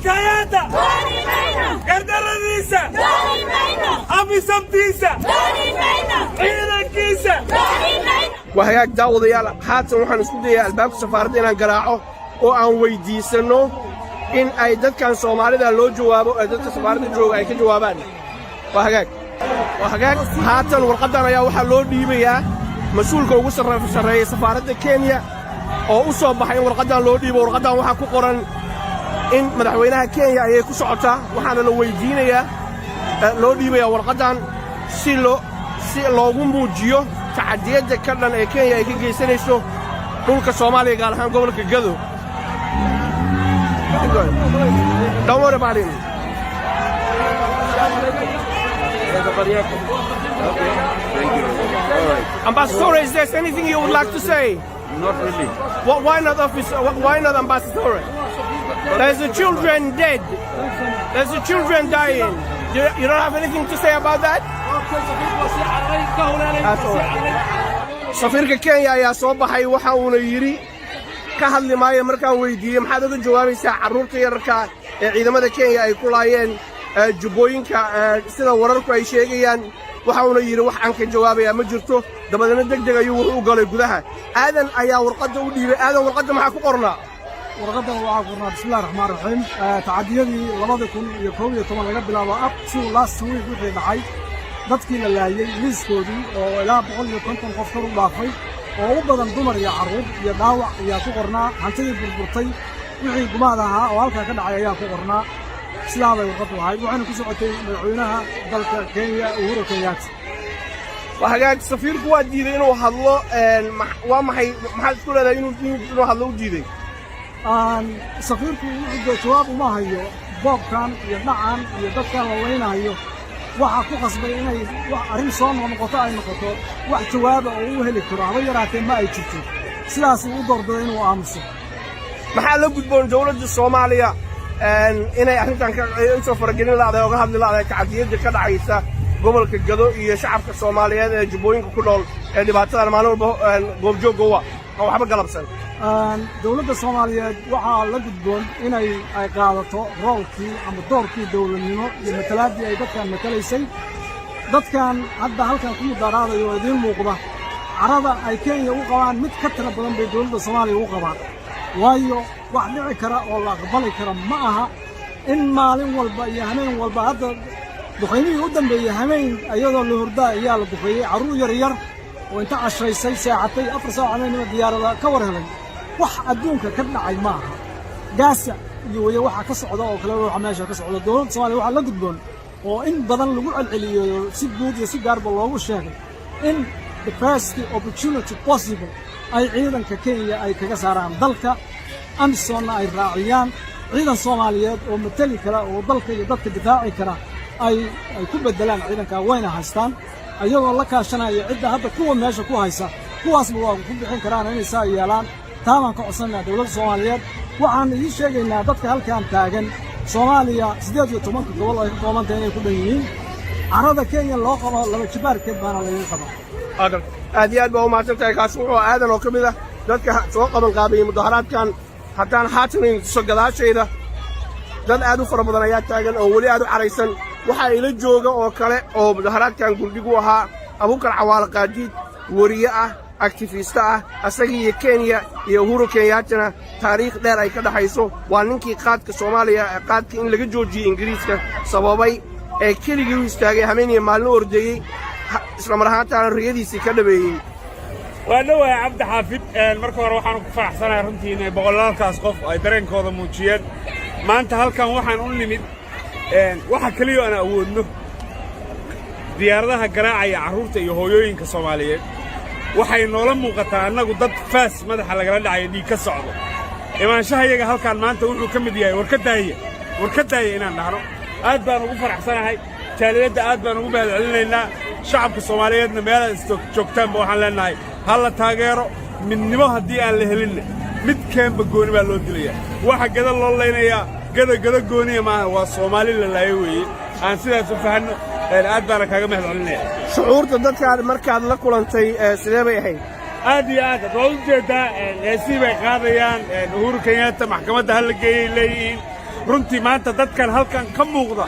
كياتا قدر الريسة أبي سمتيسة إلى كيسة وهياك داود يالا حاتم وحن اسكوديا الباب سفاردنا قراعه وأن ويديسنو إن أي دد كان سومالي دا لو جوابو أي دد سفارد جوغ أي كجوابان وهياك حاتم ورقدنا يا وحن لو ديبيا مسؤولك وصل في سرية سفارة كينيا oo u soo baxay warqadan loo dhiibo warqadan waxa ku qoran in madaxweynaha Kenya ay ku socotaa waxaana la weydiinayaa loo dhiibaya warqadan si loogu muujiyo tacadiyada ka dhan ee Kenya ay ka geysanayso dhulka Soomaaliya gaar ahaan gobolka Gado. Don't worry about it. Thank you. All right. Ambassador, is there anything you would like to say? Not really. Why not, officer? Why not, Ambassador? There's the children dead. There's the children dying. You don't have anything to say about that? Safiirka Kenya ayaa soo baxay waxa uu yiri ka hadli maayo markaan weydiiyay maxaad uga jawaabaysaa carruurta yararka ee ciidamada Kenya ay ku laayeen jubbooyinka sida wararku ay sheegayaan waxa uu yiri wax aan ka jawaabaya ma jirto dabadana degdeg ayuu wuxuu u galay gudaha aadan ayaa warqada u dhiibay aadan warqada maxaa ku qornaa warqada waxa ku qornaa bismillaahir rahmaanir rahiim tacadiyadii 2011 laga bilaabo up to last week wixii dhacay dadkii la laayay liiskoodii oo ilaa 150 qof kor u dhaafay oo u badan dumar iyo carruur iyo dhaawac ayaa ku qornaa hantidii burburtay wixii gumaad ahaa oo halka ka dhacay ayaa ku qornaa sidaa bay warqadu ahayd waxaana ku socotay madaxweynaha dalka Kenya Uhuru Kenyatta وهاجاك سفير قوات جديد إنه هذلو وما هي محل كل هذا إنه هذلو جديد. سفير قوات جواب وما هيو باب كان يدعم يدك وين هيو واحد قص بينه وعرين صام ومقطع المقطع واحد جواب وهلي كرا ويراتي ما يجتو سلاس ودردين وامس. محل قد بون دولة الصومالية إن إحنا كان يسافر جنين لا ده وقهد لا ده كعديد كذا عيسى. gobolka Gado iyo shacabka Soomaaliyeed ee jubbooyinka ku nool ee dhibaatada maalin walba goobjoog ah oo waxba galabsan dawladda Soomaaliyeed waxa la gudboon inay qaadato roolkii ama doorkii dawladnimo iyo matalaadii ay dadkan matalaysay dadkan hadda halkan ku mudaaraadayo oo idin muuqda carada ay Kenya u qabaan mid ka tira badan bay dawladda Soomaaliya u qabaan waayo wax dhici kara oo la aqbali kara ma aha in maalin walba iyo habeen walba hadda duqeymihii u dambeeyay hameen ayadoo la hurdaa ayaa la duqeeyay carruur yar yar oo inta cashaysay saacatay 4 saacadood diyaarada ka war helay wax adduunka ka dhacay ma aha gaasa iyo waxa ka socda oo kale waxa meesha ka socda dawladda Soomaaliya waxa la gudboon oo in badan lagu celceliyo si guud iyo si gaarba loogu sheegay in the first opportunity possible ay ciidanka Kenya ay kaga saaraan dalka amsona ay raaciyaan ciidan Soomaaliyeed oo matali kara oo dalka iyo dadka difaaci kara ay ku bedelaan ciidanka wayna haystaan ayagoo la kaashanaya cidda hadda kuwa meesha ku haysa kuwaasba waa ku bixin karaan inay saa yeelaan taaban ka codsanaa dawladda Soomaaliyeed waxaan idin sheegaynaa dadka halkaan taagan Soomaaliya 18 gobol ay ka kooban tahay inay ku dhan yihiin carada Kenya loo qabo laba jibaarkeed baana laga qabo aad iyo aad baa u mahadsantahay kaas wuxuu aadan oo kamid ah dadka soo qaban qaabiyay mudaharaadkan haddaan haatanin soo gadaashayda dad aad u fara badan ayaa taagan oo weli aad u caraysan waxa ila jooga oo kale oo mudaharaadkan guldigu ahaa Abuukar Cawaale Qaadiid wariye ah activist ah asagii Kenya iyo Uhuru Kenyatta taariikh dheer ay ka dhaxayso waa ninkii qaadka Soomaaliya qaadka in laga joojiyo Ingiriiska sababay ee keligii u istaagay hameenii maalin ordayay isla mar ahaantaana riyadiisii ka dhabeeyay waa Cabdi Xaafid marka hore waxaan ku faraxsanahay runtii inay boqolaalkaas qof ay dareenkooda muujiyeen maanta halkan waxaan u nimid waxa kaliya aan awoodno diyaaradaha garaacaya carruurta iyo hooyooyinka Soomaaliyeed waxay noola muuqataa annagu dad faas madaxa lagala dhacayo dhiig ka socdo imaanshahayaga halkan maanta wuxuu ka mid yahay warkadaaya inaan dhahno aad baan ugu faraxsanahay jaaliyadda aad baan ugu mahadcelinaynaa shacabka Soomaaliyeedna meelaha joogtaanba waxaan leenahay hal la taageero midnimo haddii aan la helinna mid keenba gooni baa loo dilayaa waxa gada loo leynayaa gada gooniya maaha waa Soomaali la laayo weeye aan sidaas u fahanno aad baan kaaga mahadcelinayaa shucuurta dadka markaad la kulantay sidee bay ahayd aad iyo aad waa u jeedaa heesii bay qaadayaan Uhuru Kenyatta maxkamadda hal la geeyay leeyihiin runtii maanta dadkan halkan ka muuqda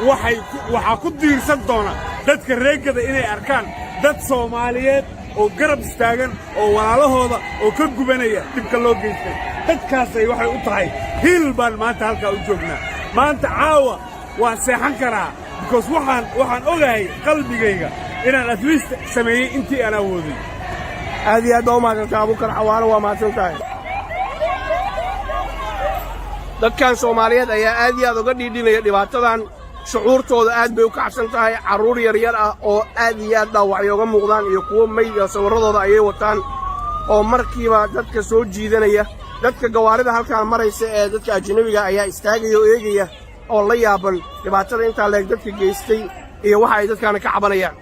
waxaa ku diirsan doona dadka reegada inay arkaan dad Soomaaliyeed oo garab istaagan oo walaalahooda oo ka gubanaya dibka loo geystay dadkaasay waxay u tahay hiil baan maanta halkaa u joognaa maanta caawa waan seexan karaa because waxaan ogahay qalbigayga inaan at least sameeyey intii aan awooday aad iyo aad baa u mahadsantahay Abuukar Xawaano waa mahadsantahay dadkan Soomaaliyeed ayaa aad iyo aad uga dhiidhinaya dhibaatadan shucuurtooda aad bay u kacsan tahay carruur yaryar ah oo aad iyo aad dhaawacyo uga muuqdaan iyo kuwo meyd ah sawirradooda ayay wataan oo markiiba dadka soo jiidanaya dadka gawaarida halkaan maraysa ee dadka ajnabiga ayaa istaagaya oo eegaya oo la yaaban dhibaatada intaa leeg dadka geystay iyo waxa ay dadkaana ka cabanayaan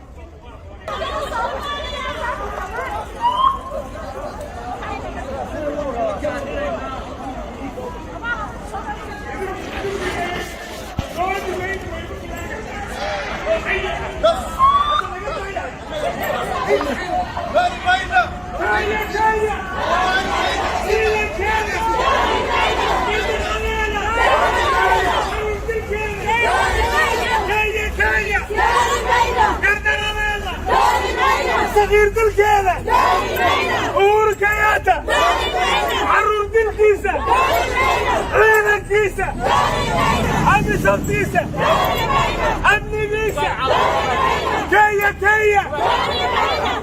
صغير دلكيلة أور كياتا عرور دلكيسة عينة كيسة عمي صوتيسة عمي بيسة كيا كيا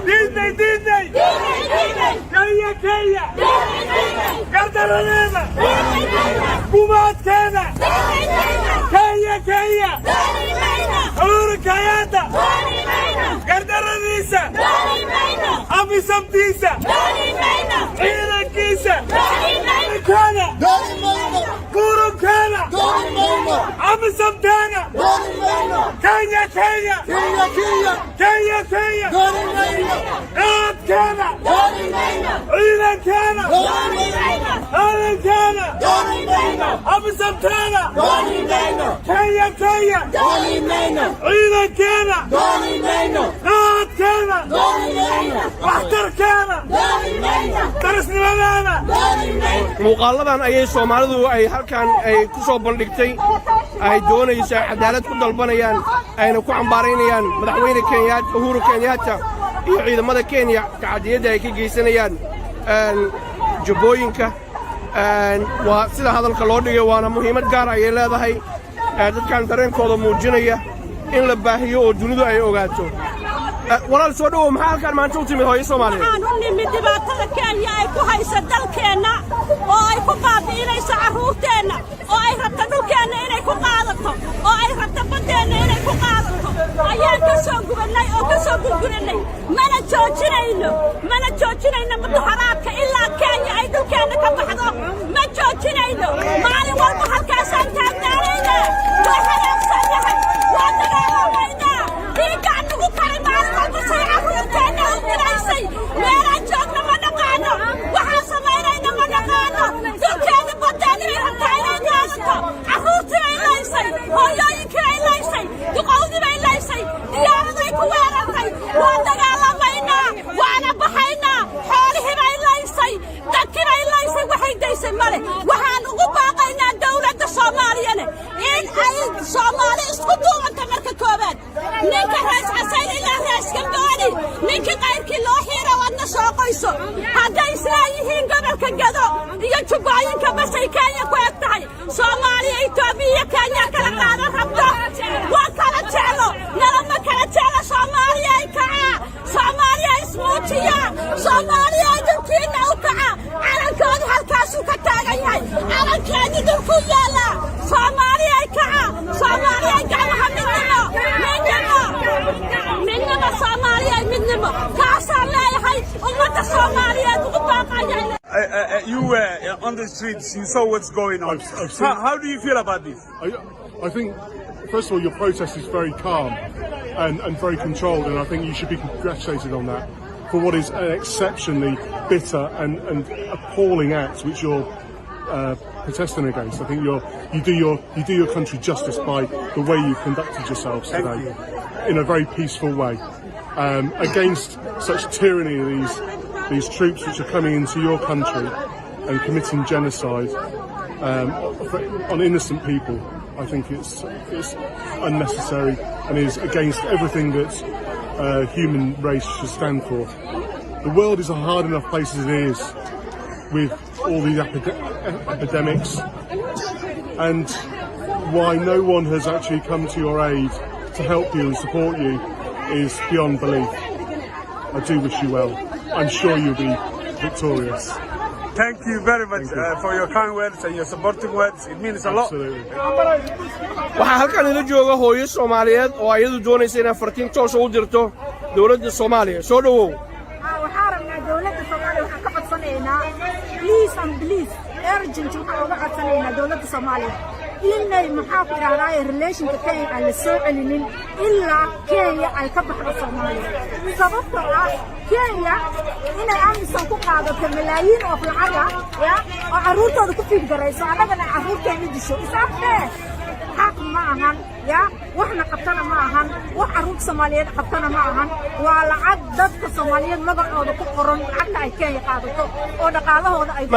ديدني ديدني كيا كيا قردرانينا بومات كينا كيا كيا أور كياتا قردرانيسة أبي سمتيسة عينة كيسة كانا كورو كانا أبي سمتانا كيا كيا كيا كيا نات كانا عينة كانا أنا كانا أبي سمتانا كيا كيا عينة كانا نات كانا واحتر كانا درسني مانا muuqaaladan ayay Soomaalidu ay halkan ay ku soo bandhigtay ay doonaysaa cadaalad ku dalbanayaan ayna ku cambaaraynayaan madaxweyne Kenya Uhuru Kenyatta iyo ciidamada Kenya kacadiyada ay ka geysanayaan jabooyinka waa sida hadalka loo dhigay waana muhiimad gaar ah ay leedahay dadkan dareenkooda muujinaya in la baahiyo oo dunidu ay ogaato walaal soo dhawow maxaa halkan maanta u timid hooyo Soomaaliyeed waxaan u nimid dhibaatada Kenya ay ku hayso dalkeena oo ay ku baabi'inayso carruurteena oo ay rabto dhulkeena inay ku qaadato oo ay rabto badeena inay ku qaadato ayaan ka soo gubannay oo ka soo gurguranay mana joojinayno mudaharaadka ilaa Kenya ay dhulkeena ka baxdo ma joojinayno maalin walba halkaasaan taagnaanayna waa xanaaqsanahay waa dagaalamayna dhiiggaan nagu karay maalin walba say carruurteena u diraysay meelaan joogno ma dhaqaano waxaan samaynayna ma dhaqaano dhulkeena badeena ay rabtaa inay qaadato carruurtii bay laysay hooyooyinkii bay laysay duqowdii bay laysay diyaaraday ku weerartay waa dagaalamaynaa waana baxaynaa xoolihii bay laysay dadkii bay laysay waxay daysay male waxaan ugu baaqaynaa dawladda Soomaaliyana in ay Soomaali isku duubanta marka koobaad ninka raas xasayn ilaa raas gambaani ninka qayrkii loo xiiro wadna soo qoyso hadday islaayihiin gobolka Gado iyo Jubbooyinka basay Kenya ku eg tahay Soomaaliya Itoobiya Kenya kala qaadan rabto waa kala jeclo nalama kala jeclo Soomaaliya ay kaca Soomaaliya ismuujiya Soomaaliya dalkeena u kaca calankooda halkaasuu ka taagan yahay calankeeda dhulku yaala Soomaaliya ay kaca Soomaaliya gacmaha midnimo Soomaaliya midnimo kaasaan leeyahay ummadda Soomaaliyeed ugu baaqaya You were on the streets, you saw what's going on. I've seen, How do you feel about this? I think, first of all, your protest is very calm and very controlled, and I think you should be congratulated on that for what is an exceptionally bitter and appalling act which you're protesting against. I think you do your country justice by the way you've conducted yourselves today in a very peaceful way against such tyranny of these troops which are coming into your country and committing genocide. on innocent people. I think it's unnecessary and is against everything that human race should stand for. The world is a hard enough place as it is, with all these epidemics, and why no one has actually come to your aid to help you and support you is beyond belief. I do wish you well. I'm sure you'll be victorious. Thank you very much for your kind words and your supporting words. It means a lot. Absolutely. waxaa halkan ila jooga hooyo Soomaaliyeed oo ayadu doonaysa inay fartiin toos u dirto dawladda Soomaaliya. Soo dhawow. waxaan rabnaa dawladda Soomaaliya waxaan ka codsanaynaa please urgent waxaan uga codsanaynaa dawladda Soomaaliya inay maxaa ku yiraahdaa relationka Kenya aan la soo celinin ilaa Kenya ay ka baxdo Soomaaliya. sababtoo ah Kenya inay amisan ku qaadato malaayiin oo lacag ah oo caruurtooda ku fiirgarayso annagana caruurteena disho isaabtee حق معهن يا وإحنا قبتنا معهن وعروض سوماليين قبتنا معهن وعلى عدد الصوماليين مقعوا بقرن حتى أي كي يقعدوا ودقاله هذا أي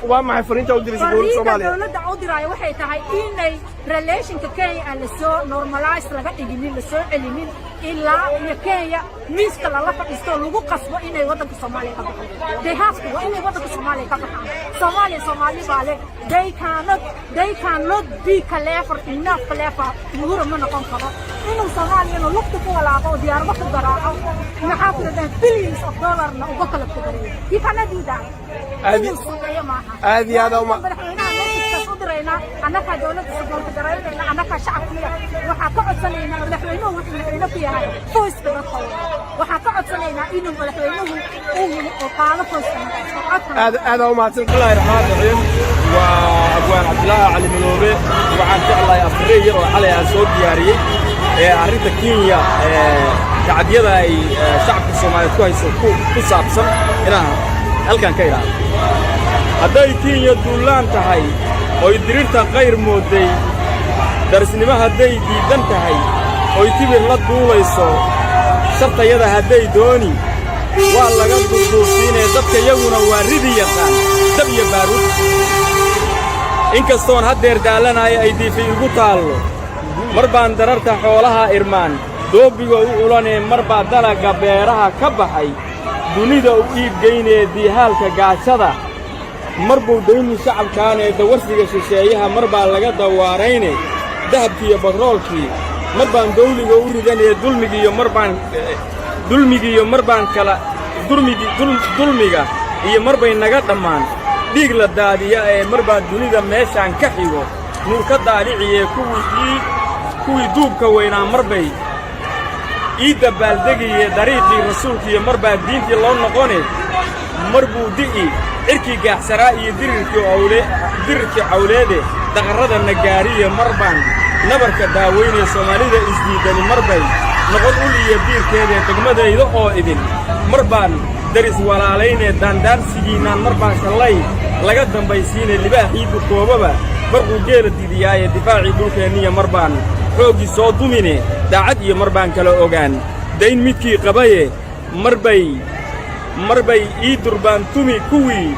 وما فرنت أودري سكول سوماليا فرنت أودري وحيد هاي إني relation كي على سو normalize لقى إجميل لسو إلمين إلا يكيا ميسك الله فكستو لوجو قصبة إني وضع الصومالي كبحان they have to وإني وضع الصومالي كبحان Somali بالك they cannot be clever enough clever نقول من نقوم كذا إنه Somali إنه لقط فوق العقو ديار بخت براءة نحافظ ده billions of dollars نقبل الكبرية he cannot do that هذه هذا وما أنا كدولة سبورت درينا أنا كشعب فيها وحققت سنينا ولحوينه وحنا فيها فوز بالقوة وحققت سنينا إنه ولحوينه وقال فوز هذا وما تنقل الله الرحمن الرحيم وأبوان عبد الله علي ملوبي وعن الله أفريقيا وعليها سود دياري أريد كينيا تعديها شعب الصومالي كويس كوسابسا هنا هل كان كيرا هذا كينيا دولان تهاي ويدريرتا غير مودي درسنما هدي ديدان تهي oo kibir la duulayso shartayada haday dooni waa laga duuduusinay dadka iyaguna waa ridi yaqaan dab iyo baaruud inkastoon hadeer daalanay ay diifay ugu taalo mar baan dararta xoolaha irmaan doobiga u ulanay mar baa dalaga beeraha ka baxay dunida u iib geynay diihaalka gaashada marbu dayni shacabkaan ee dawarsiga shisheeyaha mar baa laga dawaaraynay dahabkii iyo batroolkii mar baan dawliga u ridanay dulmiga iyo mar baan kala dulmiga iyo mar bay naga dhamaan dhiig la daadiya ee mar baa dunida meeshaan ka xigo nuur ka daaliciye kuwii duubka weynaa mar bay iida baaldegiye dariiqii rasuulka iyo mar baa diintii loo noqonay mar buu di'i irkii gaaxsaraa iyo dirirkii cawleede daqarrada nagaariye mar baan nabarka daaweynaya Soomaalida isdiidani mar bay noqon ul iyo diirkeeda degmadayda oo idin mar baan daris walaalaynay dandaarsigiinaan mar baan shalay laga dambaysiinay libaaxiidu koobaba markuu geela didiyaaye difaacii dhulkeeniya mar baan xooggii soo dumine daacad iyo mar baan kala ogaan dayn midkii qabaye mar bay ii durbaan tumi kuwii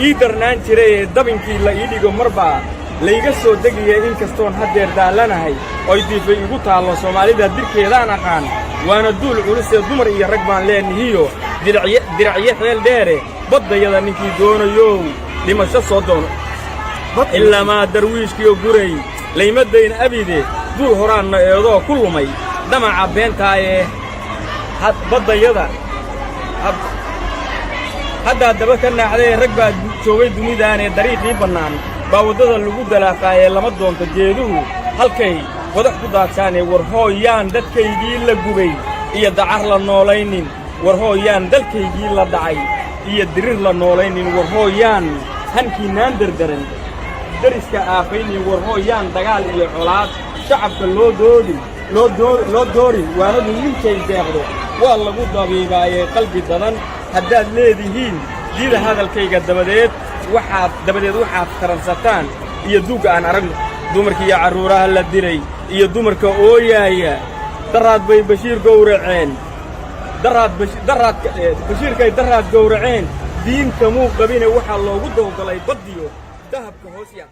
ii darnaan jiray dabinkii la ii dhigo mar baa layga soo degiyay inkastoon hadeer daalanahay oo diifay ugu taalo Soomaalida dirkeedaan aqaan waana duul culus ee dumar iyo rag baan leenahiyo diracye xeel dheere badayada ninkii doonayo dhimasho soo doono ilaa ma darwiishkiyo guray laymadayna abide duul horaanna eedoo ku lumay damaca beentaaye badayada hadda daba ka naaxday rag baa joogay dunidaan ee dariiqii bannaan baa waddada lagu dalaaqaayee lama doonto geeduhu halkay wadax ku daadsaanee war hooyaan dadkaygii la gubay iyo dacar la noolaynin war hooyaan dalkaygii la dhacay iyo dirir la noolaynin war hooyaan hankiinaan dardaran dariska aafaynin war hooyaan dagaal iyo colaad shacabka loo doorin waanadu ninkay deeqdo waa lagu dabiibaayee qalbi dadan haddaad leedihiin diida hadalkayga dabadeed waxaad taransataan iyo duugga aan aragno dumarkii iyo carruuraha la dilay iyo dumarka ooyaaya daraad bay bashiir gowraceen bashiirkay daraad gowraceen diinka muu qabine waxaa loogu dawgalay baddiyo dahabka hoos yaal